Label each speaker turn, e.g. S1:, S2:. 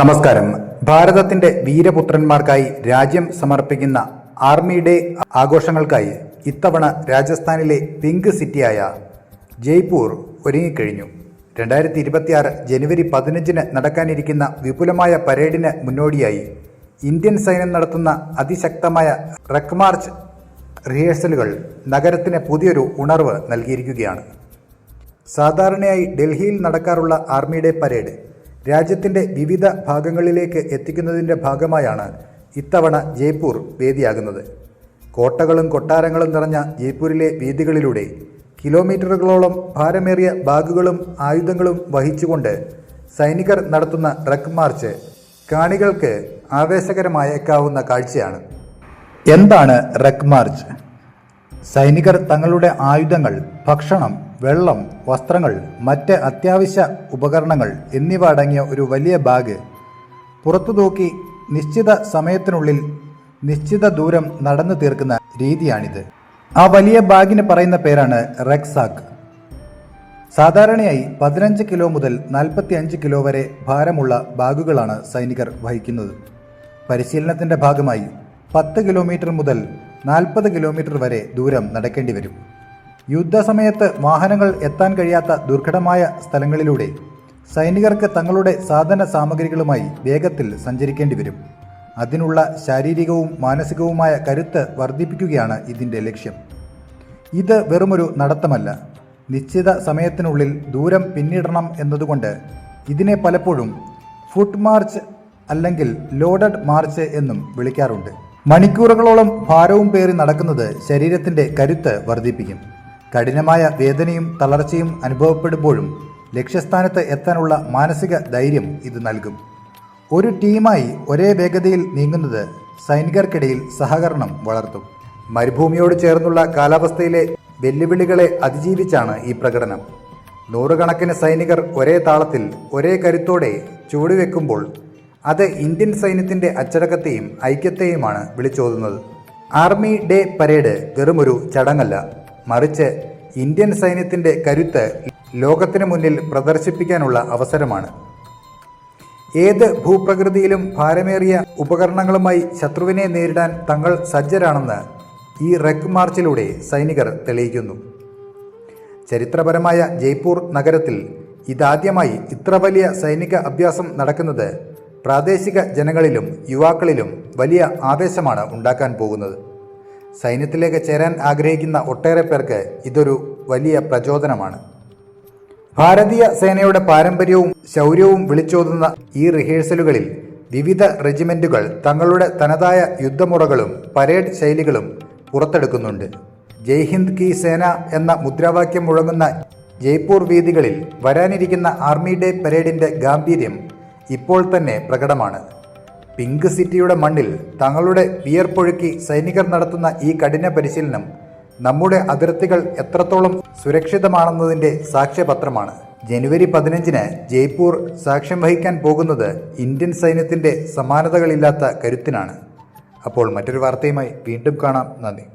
S1: നമസ്കാരം. ഭാരതത്തിന്റെ വീരപുത്രന്മാർക്കായി രാജ്യം സമർപ്പിക്കുന്ന ആർമി ഡേ ആഘോഷങ്ങൾക്കായി ഇത്തവണ രാജസ്ഥാനിലെ പിങ്ക് സിറ്റിയായ ജയ്പൂർ ഒരുങ്ങിക്കഴിഞ്ഞു. 2026 ജനുവരി 15 നടക്കാനിരിക്കുന്ന വിപുലമായ പരേഡിന് മുന്നോടിയായി ഇന്ത്യൻ സൈന്യം നടത്തുന്ന അതിശക്തമായ റെക് മാർച്ച് റിഹേഴ്സലുകൾ നഗരത്തിന് പുതിയൊരു ഉണർവ് നൽകിയിരിക്കുകയാണ്. സാധാരണയായി ഡൽഹിയിൽ നടക്കാറുള്ള ആർമി ഡേ പരേഡ് രാജ്യത്തിൻ്റെ വിവിധ ഭാഗങ്ങളിലേക്ക് എത്തിക്കുന്നതിൻ്റെ ഭാഗമായാണ് ഇത്തവണ ജയ്പൂർ വേദിയാകുന്നത്. കോട്ടകളും കൊട്ടാരങ്ങളും നിറഞ്ഞ ജയ്പൂരിലെ വീഥികളിലൂടെ കിലോമീറ്ററുകളോളം ഭാരമേറിയ ബാഗുകളും ആയുധങ്ങളും വഹിച്ചുകൊണ്ട് സൈനികർ നടത്തുന്ന റെക് മാർച്ച് കാണികൾക്ക് ആവേശകരമായേക്കാവുന്ന കാഴ്ചയാണ്. എന്താണ് റെക് മാർച്ച്? സൈനികർ തങ്ങളുടെ ആയുധങ്ങൾ, ഭക്ഷണം, വെള്ളം, വസ്ത്രങ്ങൾ, മറ്റ് അത്യാവശ്യ ഉപകരണങ്ങൾ എന്നിവ അടങ്ങിയ ഒരു വലിയ ബാഗ് പുറത്തു തൂക്കി നിശ്ചിത സമയത്തിനുള്ളിൽ നിശ്ചിത ദൂരം നടന്നു തീർക്കുന്ന രീതിയാണിത്. ആ വലിയ ബാഗിന് പറയുന്ന പേരാണ് റെക്സാക്ക്. സാധാരണയായി 15 കിലോ മുതൽ 45 കിലോ വരെ ഭാരമുള്ള ബാഗുകളാണ് സൈനികർ വഹിക്കുന്നത്. പരിശീലനത്തിൻ്റെ ഭാഗമായി 10 കിലോമീറ്റർ മുതൽ 40 കിലോമീറ്റർ വരെ ദൂരം നടക്കേണ്ടി വരും. യുദ്ധസമയത്ത് വാഹനങ്ങൾ എത്താൻ കഴിയാത്ത ദുർഘടമായ സ്ഥലങ്ങളിലൂടെ സൈനികർക്ക് തങ്ങളുടെ സാധന സാമഗ്രികളുമായി വേഗത്തിൽ സഞ്ചരിക്കേണ്ടി വരും. അതിനുള്ള ശാരീരികവും മാനസികവുമായ കരുത്ത് വർദ്ധിപ്പിക്കുകയാണ് ഇതിൻ്റെ ലക്ഷ്യം. ഇത് വെറുമൊരു നടത്തമല്ല, നിശ്ചിത സമയത്തിനുള്ളിൽ ദൂരം പിന്നിടണം എന്നതുകൊണ്ട് ഇതിനെ പലപ്പോഴും ഫുട്ട് മാർച്ച് അല്ലെങ്കിൽ ലോഡഡ് മാർച്ച് എന്നും വിളിക്കാറുണ്ട്. മണിക്കൂറുകളോളം ഭാരവും പേറി നടക്കുന്നത് ശരീരത്തിൻ്റെ കരുത്ത് വർദ്ധിപ്പിക്കും. കഠിനമായ വേദനയും തളർച്ചയും അനുഭവപ്പെടുമ്പോഴും ലക്ഷ്യസ്ഥാനത്ത് എത്താനുള്ള മാനസിക ധൈര്യം ഇത് നൽകും. ഒരു ടീമായി ഒരേ വേഗതയിൽ നീങ്ങുന്നത് സൈനികർക്കിടയിൽ സഹകരണം വളർത്തും. മരുഭൂമിയോട് ചേർന്നുള്ള കാലാവസ്ഥയിലെ വെല്ലുവിളികളെ അതിജീവിച്ചാണ് ഈ പ്രകടനം. നൂറുകണക്കിന് സൈനികർ ഒരേ താളത്തിൽ ഒരേ കരുത്തോടെ ചുവടുവെക്കുമ്പോൾ അത് ഇന്ത്യൻ സൈന്യത്തിൻ്റെ അച്ചടക്കത്തെയും ഐക്യത്തെയുമാണ് വിളിച്ചോതുന്നത്. ആർമി ഡേ പരേഡ് വെറുമൊരു ചടങ്ങല്ല, മറിച്ച് ഇന്ത്യൻ സൈന്യത്തിൻ്റെ കരുത്ത് ലോകത്തിന് മുന്നിൽ പ്രദർശിപ്പിക്കാനുള്ള അവസരമാണ്. ഏത് ഭൂപ്രകൃതിയിലും ഭാരമേറിയ ഉപകരണങ്ങളുമായി ശത്രുവിനെ നേരിടാൻ തങ്ങൾ സജ്ജരാണെന്ന് ഈ റെക് മാർച്ചിലൂടെ സൈനികർ തെളിയിക്കുന്നു. ചരിത്രപരമായ ജയ്പൂർ നഗരത്തിൽ ഇതാദ്യമായി ഇത്ര വലിയ സൈനിക അഭ്യാസം നടക്കുന്നത് പ്രാദേശിക ജനങ്ങളിലും യുവാക്കളിലും വലിയ ആവേശമാണ് ഉണ്ടാക്കാൻ പോകുന്നത്. സൈന്യത്തിലേക്ക് ചേരാൻ ആഗ്രഹിക്കുന്ന ഒട്ടേറെ പേർക്ക് ഇതൊരു വലിയ പ്രചോദനമാണ്. ഭാരതീയ സേനയുടെ പാരമ്പര്യവും ശൗര്യവും വിളിച്ചോതുന്ന ഈ റിഹേഴ്സലുകളിൽ വിവിധ റെജിമെൻറ്റുകൾ തങ്ങളുടെ തനതായ യുദ്ധമുറകളും പരേഡ് ശൈലികളും പുറത്തെടുക്കുന്നുണ്ട്. ജയ് ഹിന്ദ് കി സേന എന്ന മുദ്രാവാക്യം മുഴങ്ങുന്ന ജയ്പൂർ വീഥികളിൽ വരാനിരിക്കുന്ന ആർമി ഡേ പരേഡിൻ്റെ ഗാംഭീര്യം ഇപ്പോൾ തന്നെ പ്രകടമാണ്. പിങ്ക് സിറ്റിയുടെ മണ്ണിൽ തങ്ങളുടെ വിയർപ്പൊഴുക്കി സൈനികർ നടത്തുന്ന ഈ കഠിന പരിശീലനം നമ്മുടെ അതിർത്തികൾ എത്രത്തോളം സുരക്ഷിതമാണെന്നതിൻ്റെ സാക്ഷ്യപത്രമാണ്. ജനുവരി 15 ജയ്പൂർ സാക്ഷ്യം വഹിക്കാൻ പോകുന്നത് ഇന്ത്യൻ സൈന്യത്തിൻ്റെ സമാനതകളില്ലാത്ത കരുത്തിനാണ്. അപ്പോൾ മറ്റൊരു വാർത്തയുമായി വീണ്ടും കാണാം. നന്ദി.